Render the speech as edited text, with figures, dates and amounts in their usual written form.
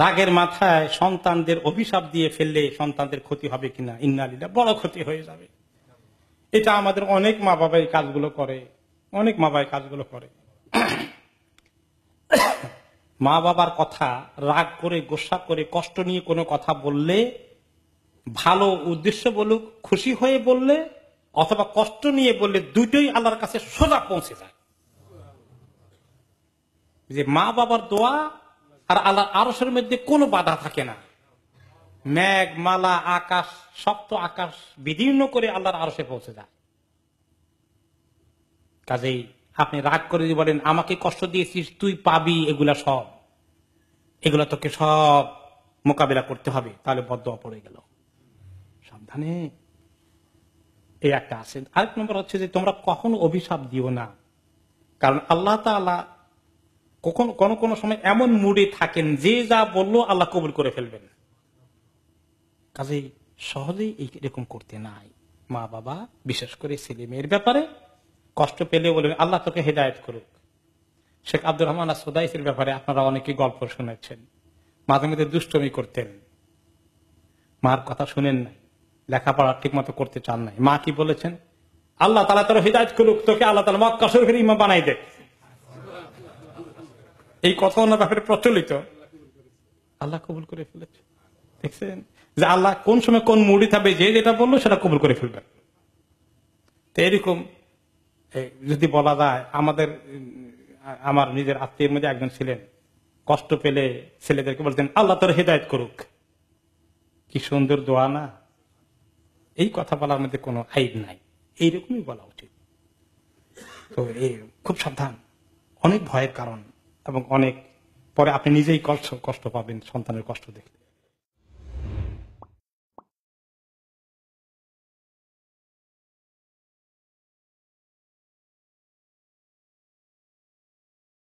রাগের মাথায় সন্তানদের অভিশাপ দিয়ে ফেললে সন্তানদের ক্ষতি হবে কিনা, ইন্নালিল্লাহ, বড় ক্ষতি হয়ে যাবে। এটা আমাদের অনেক মা বাবা এই কাজগুলো করে, অনেক মা বাবা এই কাজগুলো করে। মা বাবার কথা রাগ করে, গোসা করে, কষ্ট নিয়ে কোনো কথা বললে, ভালো উদ্দেশ্য বলুক, খুশি হয়ে বললে অথবা কষ্ট নিয়ে বললে, দুটোই আল্লাহর কাছে সোজা পৌঁছে যায়। যে মা বাবার দোয়া আর আল্লাহর আরশের মধ্যে কোনো বাধা থাকে না। মেঘ মালা আকাশ, সপ্ত আকাশ বিদীর্ণ করে আল্লাহর আরশে পৌঁছে যায়। কাজেই আপনি রাগ করে যদি বলেন আমাকে কষ্ট দিয়েছিস, তুই পাবি এগুলা সব, এগুলা তোকে সব মোকাবিলা করতে হবে, তাহলে বদদোয়া পড়ে গেল। সাবধানে। এই একটা আছে। আরেক নম্বর হচ্ছে যে তোমরা কখনো অভিশাপ দিও না, কারণ আল্লাহ তাআলা কখন কোন কোন সময় এমন মুডে থাকেন যে যা বললো আল্লাহ কবুল করে ফেলবেন। কাজেই সহজেই এরকম করতে নাই। মা বাবা বিশেষ করে ছেলে মেয়ের ব্যাপারে কষ্ট পেলে বলেন আল্লাহ তোকে হেদায়েত করুক। শেখ আব্দুর রহমান সুদাইসের ব্যাপারে আপনারা অনেকে গল্প শুনেছেন, মাঝে মধ্যে দুষ্টমি করতেন, মার কথা শুনেন নাই, লেখাপড়া ঠিক মতো করতে চান নাই। মা কি বলেছেন? আল্লাহ তাআলা তোর হেদায়েত করুক, তোকে আল্লাহ তাআলা মক্কা শরীফের ইমাম বানাই দেয়। এই কথা ওনার ব্যাপারে প্রচলিত, আল্লাহ কবুল করে ফেলেছে। দেখছেন যে আল্লাহ কোন সময় কোন মুডে থাকবে, যে যেটা বললো সেটা কবুল করে ফেলবেন। তো এরকম যদি বলা যায়, আমার নিজের আত্মীয়ের মধ্যে একজন ছিলেন, কষ্ট পেলে ছেলেদেরকে বলতেন আল্লাহ তোর হেদায়েত করুক। কি সুন্দর দোয়া না? এই কথা বলার মধ্যে কোনো আইব নাই, এইরকমই বলা উচিত। তো খুব সাবধান, অনেক ভয়ের কারণ, এবং অনেক পরে আপনি নিজেই কষ্ট পাবেন সন্তানের কষ্ট দেখলে।